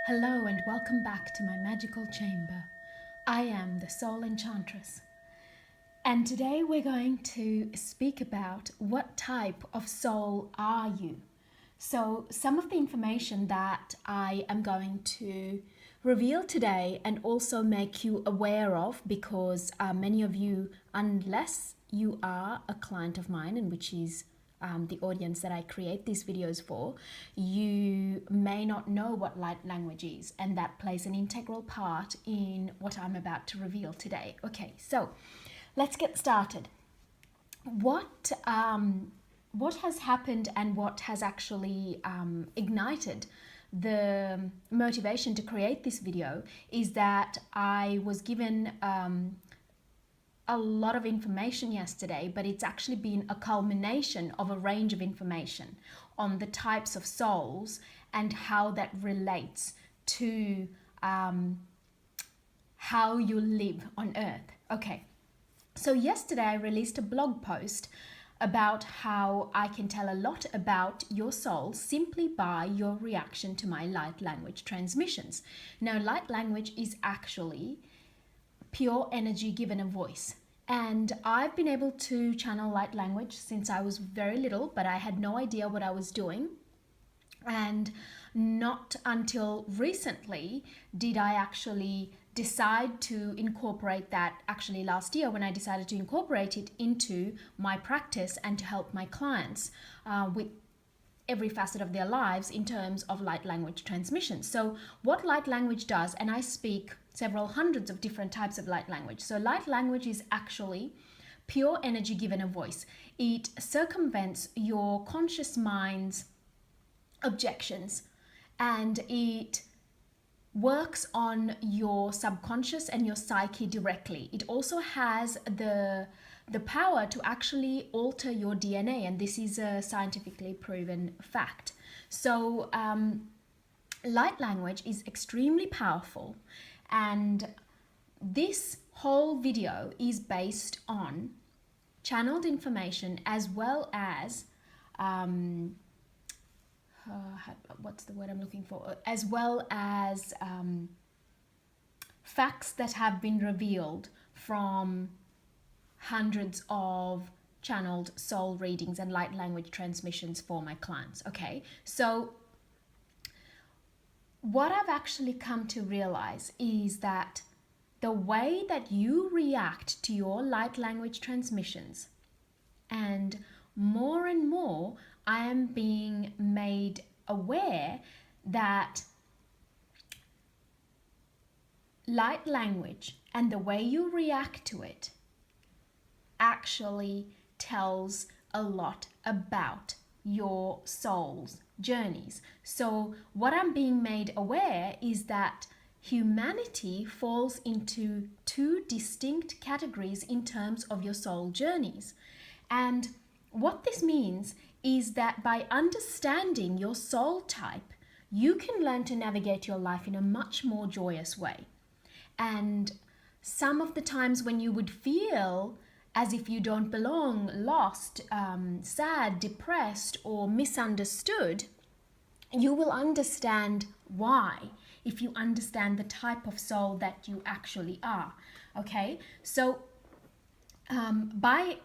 Hello and welcome back to my magical chamber. I am the Soul Enchantress, and today we're going to speak about what type of soul are you. So some of the information that I am going to reveal today and also make you aware of, because many of you, unless you are a client of mine, and which is the audience that I create these videos for, you may not know what light language is, and that plays an integral part in what I'm about to reveal today. Okay, so let's get started. What has happened and what has actually ignited the motivation to create this video is that I was given a lot of information yesterday, but it's actually been a culmination of a range of information on the types of souls and how that relates to how you live on Earth. Okay, so yesterday I released a blog post about how I can tell a lot about your soul simply by your reaction to my light language transmissions. Now, light language is actually pure energy given a voice. And I've been able to channel light language since I was very little, but I had no idea what I was doing. And not until recently did I actually decide to incorporate that, actually last year when I decided to incorporate it into my practice and to help my clients with every facet of their lives in terms of light language transmission. So what light language does, and I speak several hundreds of different types of light language. So light language is actually pure energy given a voice. It circumvents your conscious mind's objections, and it works on your subconscious and your psyche directly. It also has the power to actually alter your DNA, and this is a scientifically proven fact. So light language is extremely powerful, and this whole video is based on channeled information as well as what's the word I'm looking for? As well as facts that have been revealed from hundreds of channeled soul readings and light language transmissions for my clients. Okay, so what I've actually come to realize is that the way that you react to your light language transmissions, and more I am being made aware that light language and the way you react to it actually tells a lot about your soul's journeys. So what I'm being made aware is that humanity falls into two distinct categories in terms of your soul journeys. And what this means is that by understanding your soul type, you can learn to navigate your life in a much more joyous way. And some of the times when you would feel as if you don't belong, lost, sad, depressed, or misunderstood, you will understand why if you understand the type of soul that you actually are. Okay, so by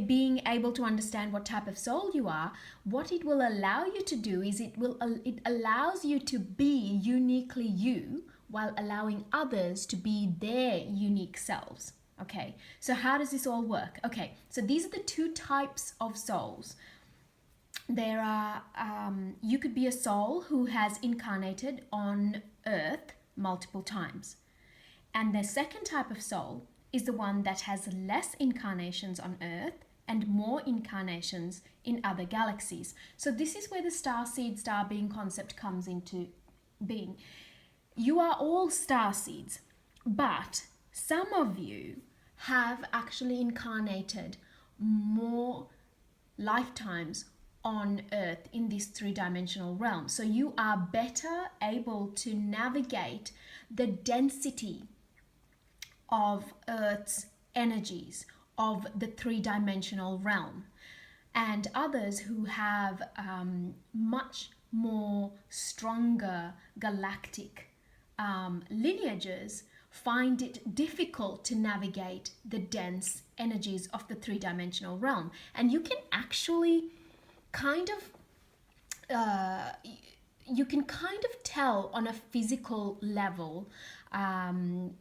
being able to understand what type of soul you are, what it will allow you to do is it allows you to be uniquely you while allowing others to be their unique selves. Okay, so how does this all work? Okay, so these are the two types of souls. There are, you could be a soul who has incarnated on Earth multiple times. And the second type of soul is the one that has less incarnations on Earth and more incarnations in other galaxies. So this is where the starseed, star being concept comes into being. You are all starseeds, but some of you have actually incarnated more lifetimes on Earth in this three-dimensional realm. So you are better able to navigate the density of Earth's energies of the three-dimensional realm, and others who have much more stronger galactic lineages find it difficult to navigate the dense energies of the three-dimensional realm. And you can actually kind of you can kind of tell on a physical level,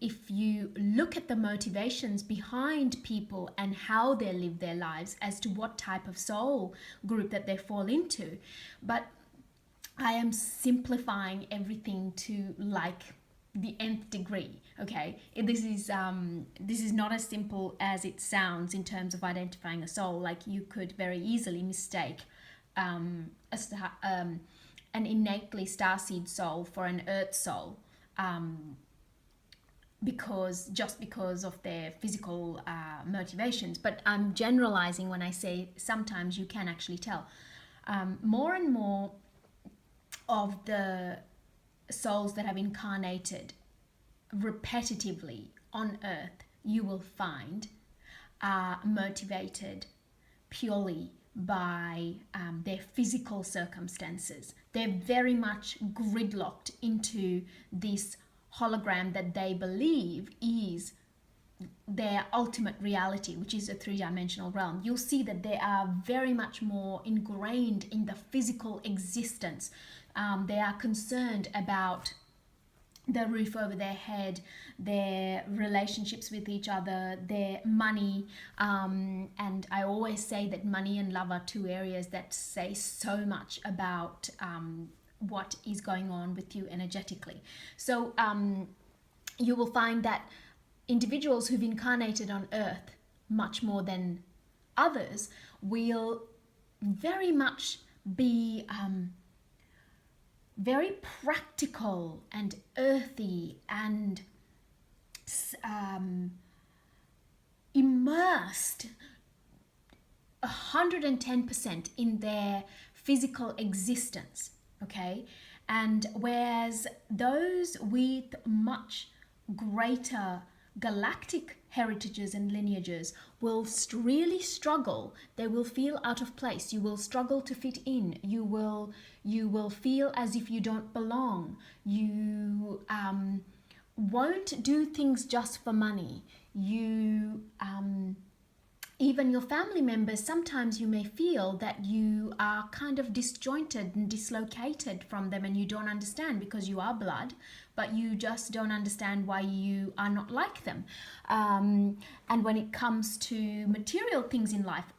if you look at the motivations behind people and how they live their lives, as to what type of soul group that they fall into. But I am simplifying everything to like the nth degree. Okay, this is not as simple as it sounds in terms of identifying a soul. Like, you could very easily mistake an innately starseed soul for an earth soul, because of their physical motivations. But I'm generalizing when I say sometimes you can actually tell. More and more of the souls that have incarnated repetitively on earth, you will find, are motivated purely by their physical circumstances. They're very much gridlocked into this hologram that they believe is their ultimate reality, which is a three-dimensional realm. You'll see that they are very much more ingrained in the physical existence. They are concerned about the roof over their head, their relationships with each other, their money. And I always say that money and love are two areas that say so much about what is going on with you energetically. So you will find that individuals who've incarnated on earth much more than others will very much be very practical and earthy and immersed 110% in their physical existence. Okay, and whereas those with much greater galactic heritages and lineages will really struggle. They will feel out of place. You will struggle to fit in. You will feel as if you don't belong. You won't do things just for money. You even your family members, sometimes you may feel that you are kind of disjointed and dislocated from them, and you don't understand, because you are blood, but you just don't understand why you are not like them. And when it comes to material things in life,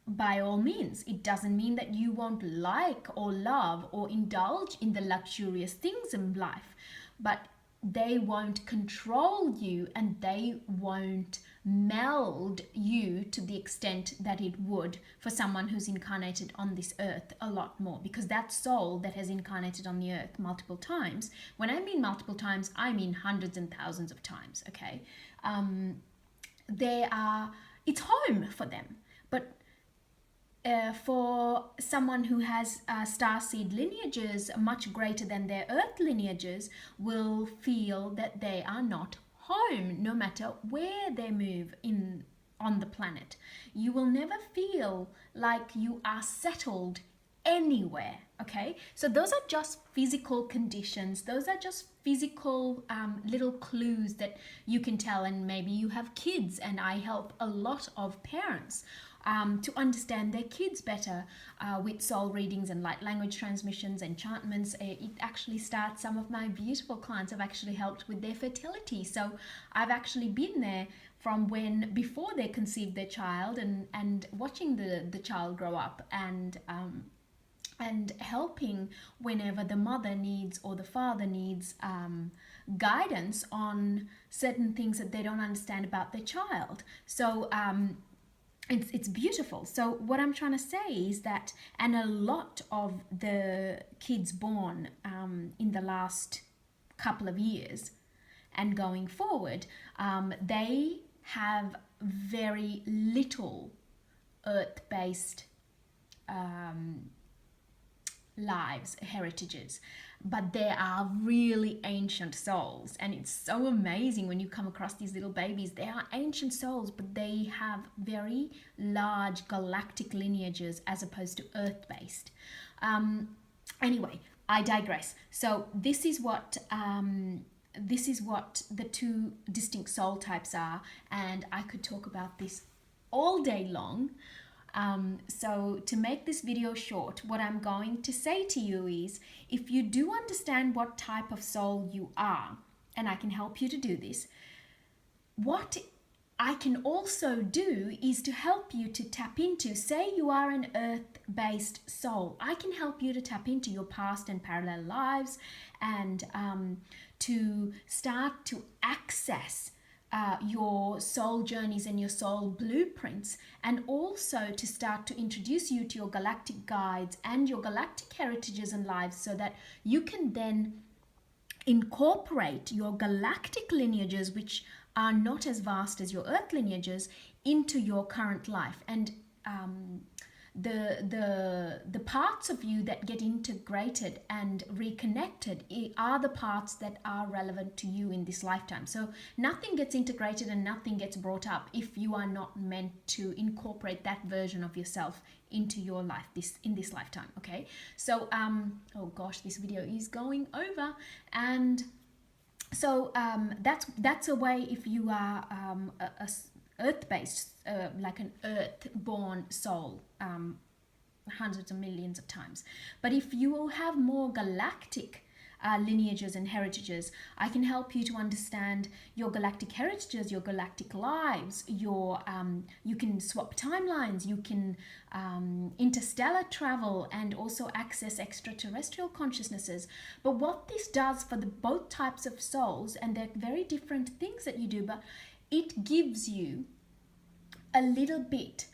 by all means, it doesn't mean that you won't like or love or indulge in the luxurious things in life, but they won't control you, and they won't meld you to the extent that it would for someone who's incarnated on this earth a lot more. Because that soul that has incarnated on the earth multiple times, when I mean multiple times, I mean hundreds and thousands of times, okay? It's home for them. But for someone who has starseed lineages much greater than their earth lineages, will feel that they are not home no matter where they move on the planet. You will never feel like you are settled anywhere. Okay, so those are just physical conditions. Those are just physical little clues that you can tell. And maybe you have kids, and I help a lot of parents to understand their kids better with soul readings and light language transmissions, enchantments. It actually starts, some of my beautiful clients I've actually helped with their fertility. So I've actually been there from before they conceived their child, and watching the child grow up, and helping whenever the mother needs or the father needs guidance on certain things that they don't understand about their child. So it's beautiful. So what I'm trying to say is that, and a lot of the kids born in the last couple of years and going forward, they have very little earth-based lives, heritages, but they are really ancient souls. And it's so amazing when you come across these little babies. They are ancient souls, but they have very large galactic lineages as opposed to earth-based. Anyway, I digress. So this is what the two distinct soul types are, and I could talk about this all day long. So to make this video short, what I'm going to say to you is, if you do understand what type of soul you are, and I can help you to do this, what I can also do is to help you to tap into, say you are an earth-based soul, I can help you to tap into your past and parallel lives, and to start to access your soul journeys and your soul blueprints, and also to start to introduce you to your galactic guides and your galactic heritages and lives, so that you can then incorporate your galactic lineages, which are not as vast as your earth lineages, into your current life. And the parts of you that get integrated and reconnected are the parts that are relevant to you in this lifetime. So nothing gets integrated and nothing gets brought up if you are not meant to incorporate that version of yourself into your life in this lifetime. Okay, so oh gosh, this video is going over. And so that's a way, if you are a earth-based, like an earth-born soul, hundreds of millions of times. But if you will have more galactic lineages and heritages, I can help you to understand your galactic heritages, your galactic lives, your you can swap timelines, you can interstellar travel, and also access extraterrestrial consciousnesses. But what this does for the both types of souls, and they're very different things that you do, but it gives you a little bit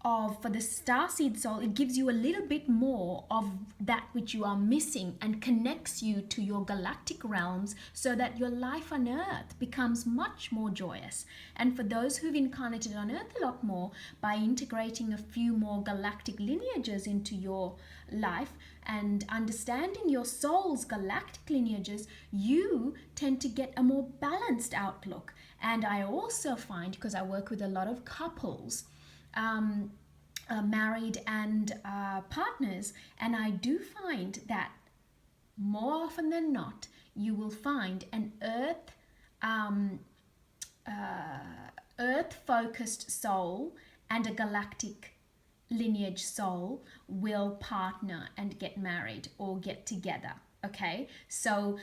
of, for the starseed soul, it gives you a little bit more of that which you are missing, and connects you to your galactic realms, so that your life on earth becomes much more joyous. And for those who've incarnated on earth a lot more, by integrating a few more galactic lineages into your life and understanding your soul's galactic lineages, you tend to get a more balanced outlook. And I also find, because I work with a lot of couples, married and partners, and I do find that more often than not, you will find an earth-focused soul and a galactic lineage soul will partner and get married or get together. Okay, so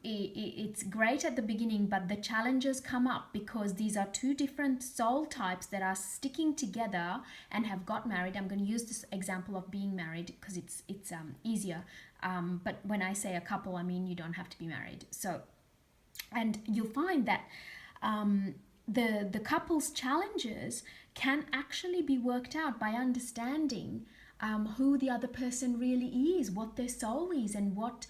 it's great at the beginning, but the challenges come up because these are two different soul types that are sticking together and have got married. I'm going to use this example of being married because it's easier. But when I say a couple, I mean you don't have to be married. So, and you'll find that the couple's challenges can actually be worked out by understanding who the other person really is, what their soul is, and what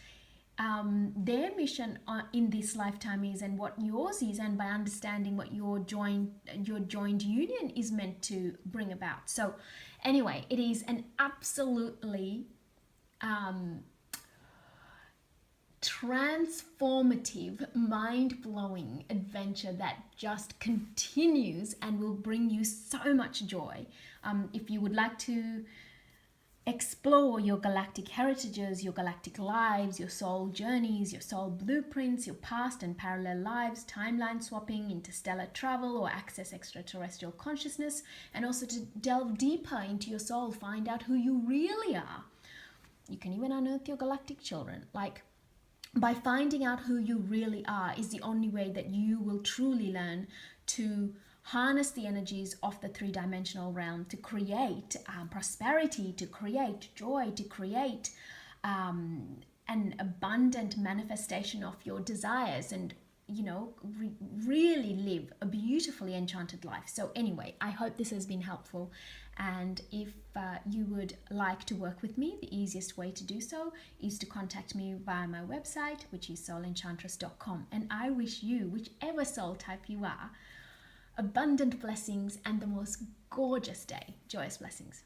their mission in this lifetime is, and what yours is, and by understanding what your joined union is meant to bring about. So anyway, it is an absolutely transformative, mind-blowing adventure that just continues and will bring you so much joy. If you would like to explore your galactic heritages, your galactic lives, your soul journeys, your soul blueprints, your past and parallel lives, timeline swapping, interstellar travel, or access extraterrestrial consciousness, and also to delve deeper into your soul, find out who you really are. You can even unearth your galactic children. Like, by finding out who you really are is the only way that you will truly learn to harness the energies of the three-dimensional realm to create prosperity, to create joy, to create an abundant manifestation of your desires, and really live a beautifully enchanted life. So anyway, I hope this has been helpful, and if you would like to work with me, the easiest way to do so is to contact me via my website, which is soulenchantress.com. And I wish you, whichever soul type you are, abundant blessings and the most gorgeous day. Joyous blessings.